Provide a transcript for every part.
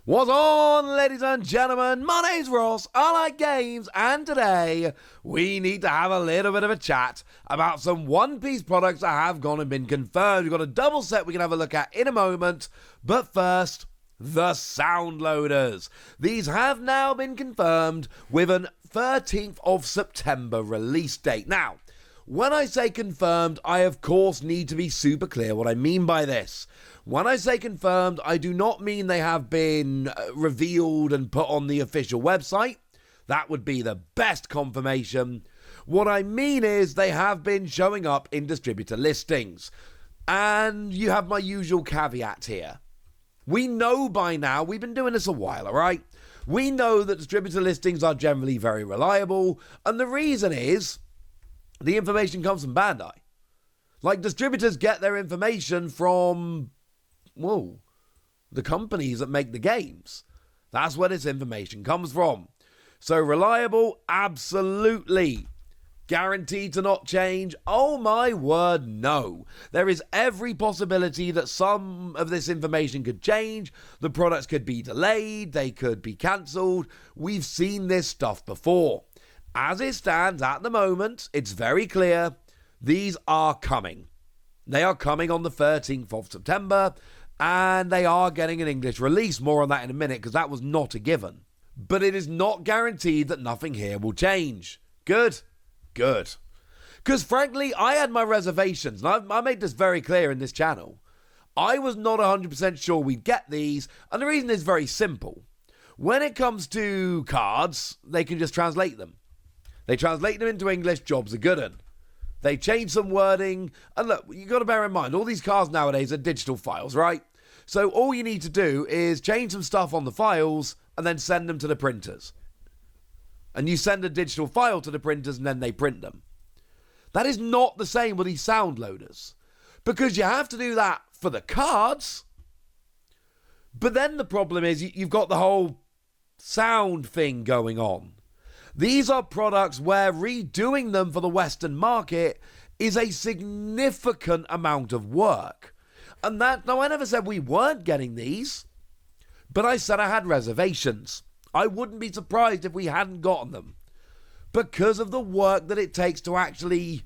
What's on, ladies and gentlemen? My name's Ross, I like games, and today we need to have a little bit of a chat about some One Piece products that have gone and been confirmed. We've got a double set we can have a look at in a moment, but first, the sound loaders. These have now been confirmed with an 13th of September release date. Now, when I say confirmed, I of course need to be super clear what I mean by this. When I say confirmed, I do not mean they have been revealed and put on the official website. That would be the best confirmation. What I mean is they have been showing up in distributor listings. And you have my usual caveat here. We know by now, we've been doing this a while, alright? We know that distributor listings are generally very reliable, and the reason is the information comes from Bandai. Like, distributors get their information from the companies that make the games. That's where this information comes from. So reliable, absolutely. Guaranteed to not change? Oh my word, no. There is every possibility that some of this information could change. The products could be delayed, they could be cancelled. We've seen this stuff before. As it stands at the moment, it's very clear, these are coming. They are coming on the 13th of September, and they are getting an English release. More on that in a minute, because that was not a given. But it is not guaranteed that nothing here will change. Good. Because frankly, I had my reservations, and I made this very clear in this channel. I was not 100% sure we'd get these, and the reason is very simple. When it comes to cards, they can just translate them. They translate them into English, jobs are good 'un. They change some wording, and look, you got to bear in mind, all these cards nowadays are digital files, right? So all you need to do is change some stuff on the files, and then send them to the printers. And you send a digital file to the printers, and then they print them. That is not the same with these sound loaders, because you have to do that for the cards, but then the problem is you've got the whole sound thing going on. These are products where redoing them for the Western market is a significant amount of work. And that, now I never said we weren't getting these, but I said I had reservations. I wouldn't be surprised if we hadn't gotten them, because of the work that it takes to actually,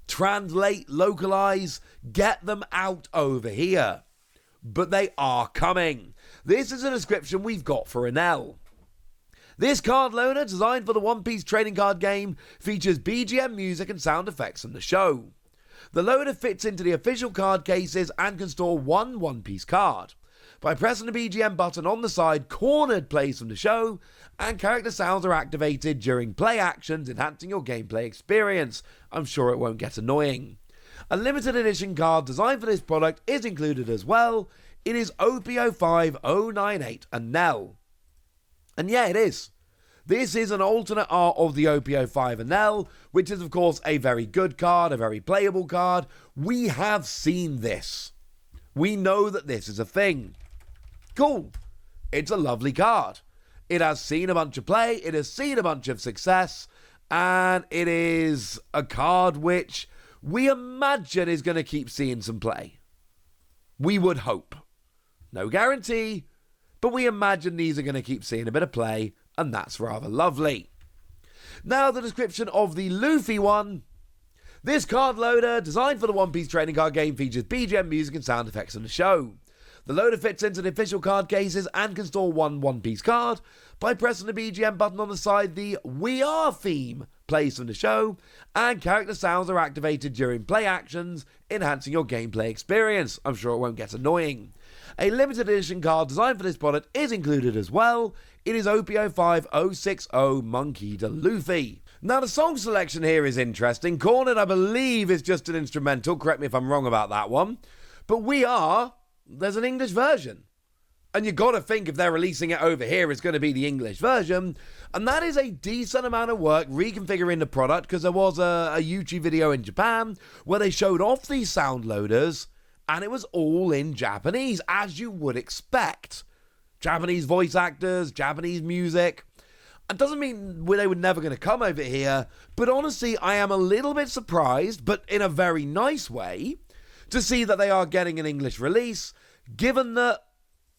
translate, localize, get them out over here. But they are coming. This is a description we've got for Enel. This card loader, designed for the One Piece trading card game, features BGM music and sound effects from the show. The loader fits into the official card cases and can store one One Piece card. By pressing the BGM button on the side, cornered plays from the show, and character sounds are activated during play actions, enhancing your gameplay experience. I'm sure it won't get annoying. A limited edition card designed for this product is included as well. It is OP-09 Enel. And yeah, it is. This is an alternate art of the OP-05 Enel, which is of course a very good card, a very playable card. We have seen this. We know that this is a thing. Cool. It's a lovely card. It has seen a bunch of play, it has seen a bunch of success, and it is a card which we imagine is going to keep seeing some play. We would hope. No guarantee, but we imagine these are going to keep seeing a bit of play, and that's rather lovely. Now the description of the Luffy one. This card loader, designed for the One Piece trading card game, features BGM music and sound effects from the show. The loader fits into the official card cases and can store one One Piece card. By pressing the BGM button on the side, the We Are theme plays from the show, and character sounds are activated during play actions, enhancing your gameplay experience. I'm sure it won't get annoying. A limited edition card designed for this product is included as well. It is OP-05060 Monkey D. Luffy. Now the song selection here is interesting. Cornered, I believe, is just an instrumental. Correct me if I'm wrong about that one. But there's an English version. And you got to think if they're releasing it over here, it's going to be the English version. And that is a decent amount of work reconfiguring the product, because there was a YouTube video in Japan where they showed off these sound loaders, and it was all in Japanese, as you would expect. Japanese voice actors, Japanese music. It doesn't mean they were never going to come over here, but honestly, I am a little bit surprised, but in a very nice way, to see that they are getting an English release, given that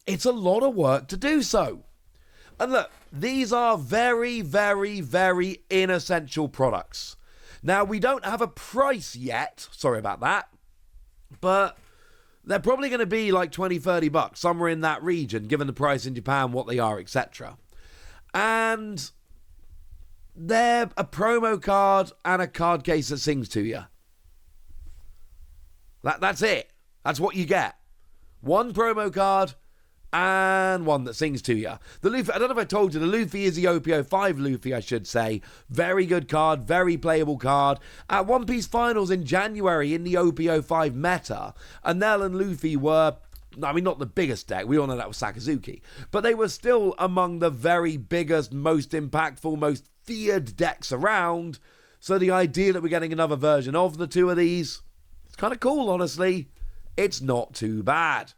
it's a lot of work to do so. And look, these are very, very, very inessential products. Now, we don't have a price yet, sorry about that, but they're probably going to be like 20, 30 bucks, somewhere in that region, given the price in Japan, what they are, etc. And they're a promo card and a card case that sings to you. That's it. That's what you get. One promo card and one that sings to you. The Luffy, I don't know if I told you, the Luffy is the OP-05 Luffy, I should say. Very good card, very playable card. At One Piece Finals in January in the OP-05 meta, Enel and Luffy were, I mean, not the biggest deck, we all know that was Sakazuki, but they were still among the very biggest, most impactful, most feared decks around. So the idea that we're getting another version of the two of these, it's kind of cool, honestly. It's not too bad.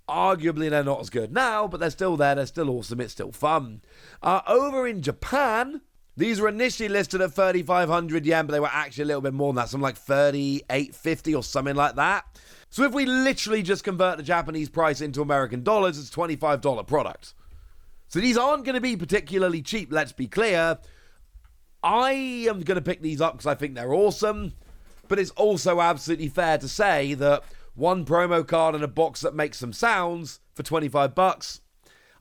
Arguably, they're not as good now, but they're still there. They're still awesome. It's still fun. Over in Japan, these were initially listed at 3,500 yen, but they were actually a little bit more than that. Something like 3,850 or something like that. So if we literally just convert the Japanese price into American dollars, it's a $25 product. So these aren't going to be particularly cheap, let's be clear. I am going to pick these up because I think they're awesome, but it's also absolutely fair to say that one promo card and a box that makes some sounds for 25 bucks.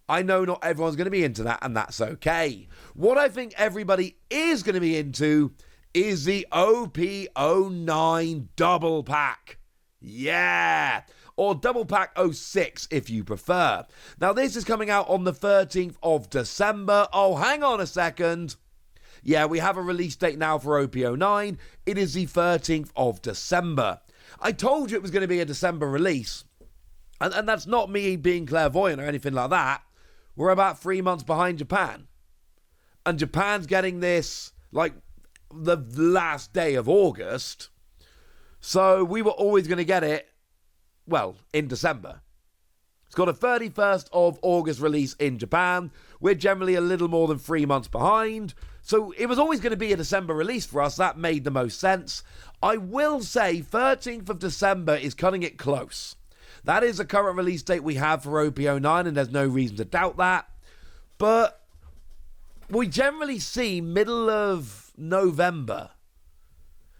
I know not everyone's going to be into that, and that's okay. What I think everybody is going to be into is the OP-09 double pack. Yeah! Or double pack 06 if you prefer. Now this is coming out on the 13th of December. Oh, hang on a second. Yeah, we have a release date now for OP-09. It is the 13th of December. I told you it was going to be a December release. And that's not me being clairvoyant or anything like that. We're about 3 months behind Japan. And Japan's getting this, like, the last day of August. So we were always going to get it, well, in December. It's got a 31st of August release in Japan. We're generally a little more than 3 months behind. So it was always going to be a December release for us. That made the most sense. I will say 13th of December is cutting it close. That is the current release date we have for OP-09, and there's no reason to doubt that. But we generally see middle of November.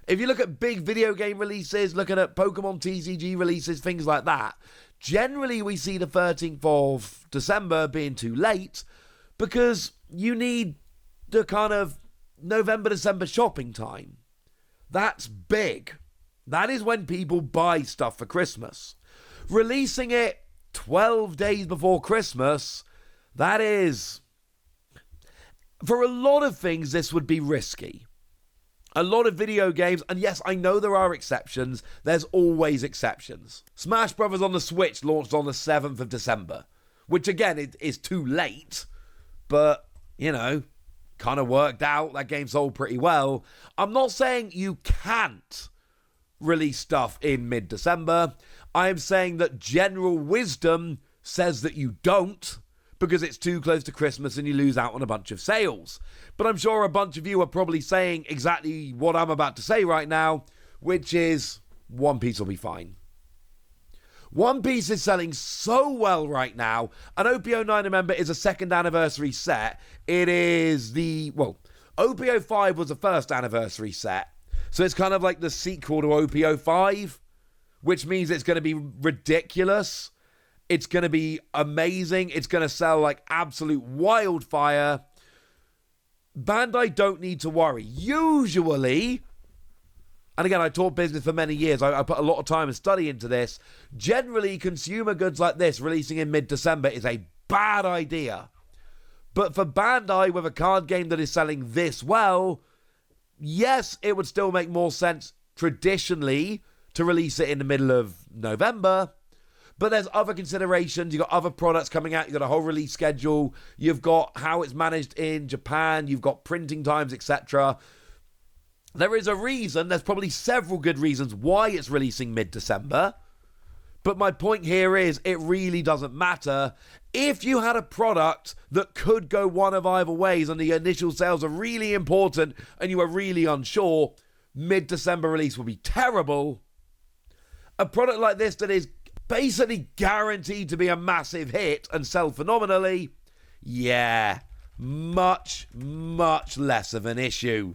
If you look at big video game releases, looking at Pokemon TCG releases, things like that, generally we see the 13th of December being too late because you need the kind of November, December shopping time. That's big. That is when people buy stuff for Christmas. Releasing it 12 days before Christmas, that is... For a lot of things, this would be risky. A lot of video games, and yes, I know there are exceptions. There's always exceptions. Smash Brothers on the Switch launched on the 7th of December, which again, it is too late, but, you know, kind of worked out. That game sold pretty well. I'm not saying you can't release stuff in mid-December. I am saying that general wisdom says that you don't, because it's too close to Christmas and you lose out on a bunch of sales. But I'm sure a bunch of you are probably saying exactly what I'm about to say right now, which is One Piece will be fine. One Piece is selling so well right now, and OP-09, remember, is a second anniversary set. It is OP-05 was the first anniversary set, so it's kind of like the sequel to OP-05, which means it's going to be ridiculous. It's going to be amazing. It's going to sell like absolute wildfire. Bandai don't need to worry. Usually, and again, I taught business for many years. I put a lot of time and study into this. Generally, consumer goods like this releasing in mid-December is a bad idea. But for Bandai, with a card game that is selling this well, yes, it would still make more sense traditionally to release it in the middle of November. But there's other considerations. You've got other products coming out. You've got a whole release schedule. You've got how it's managed in Japan. You've got printing times, etc. There is a reason. There's probably several good reasons why it's releasing mid-December. But my point here is it really doesn't matter. If you had a product that could go one of either ways and the initial sales are really important and you are really unsure, mid-December release would be terrible. A product like this that is basically guaranteed to be a massive hit and sell phenomenally, yeah, much, much less of an issue.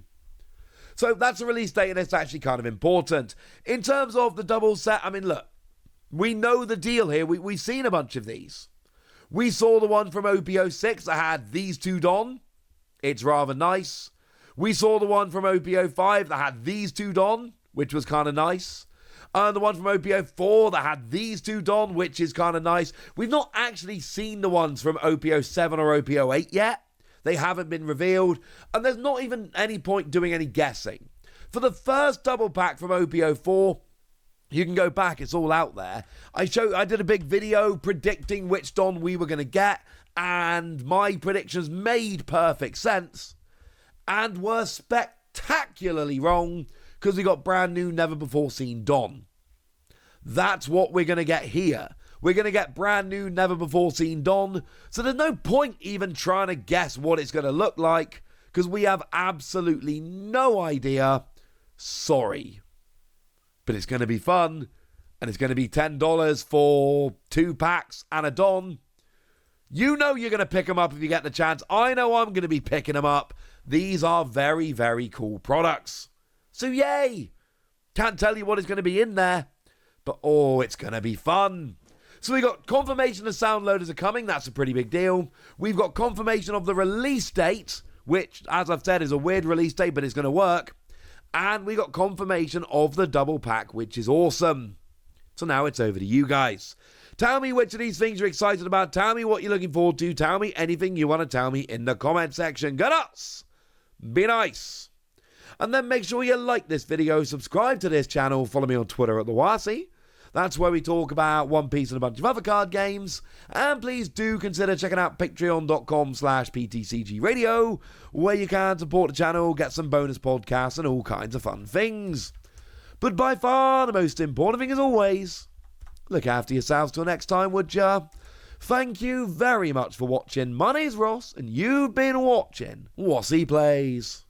So that's a release date, and it's actually kind of important. In terms of the double set, I mean, look, we know the deal here. We've seen a bunch of these. We saw the one from OP-06 that had these two Don. It's rather nice. We saw the one from OP-05 that had these two Don, which was kind of nice. And the one from OP-04 that had these two Don, which is kind of nice. We've not actually seen the ones from OP-07 or OP-08 yet. They haven't been revealed. And there's not even any point doing any guessing. For the first double pack from OP-04, you can go back, it's all out there. I did a big video predicting which Don we were going to get, and my predictions made perfect sense and were spectacularly wrong because we got brand new, never before seen Don. That's what we're going to get here. We're going to get brand new, never before seen Don, so there's no point even trying to guess what it's going to look like because we have absolutely no idea. Sorry. But it's going to be fun, and it's going to be $10 for 2 packs and a Don. You know you're going to pick them up if you get the chance. I know I'm going to be picking them up. These are very, very cool products. So yay! Can't tell you what is going to be in there, but oh, it's going to be fun. So we got confirmation the sound loaders are coming. That's a pretty big deal. We've got confirmation of the release date, which, as I've said, is a weird release date, but it's going to work. And we got confirmation of the double pack, which is awesome. So now it's over to you guys. Tell me which of these things you're excited about. Tell me what you're looking forward to. Tell me anything you want to tell me in the comment section. Go nuts! Be nice! And then make sure you like this video, subscribe to this channel, follow me on Twitter at TheWasi. That's where we talk about One Piece and a bunch of other card games. And please do consider checking out patreon.com/PTCG Radio, where you can support the channel, get some bonus podcasts and all kinds of fun things. But by far the most important thing, as always, look after yourselves till next time, would ya? Thank you very much for watching. My name's Ross, and you've been watching Wasi Plays.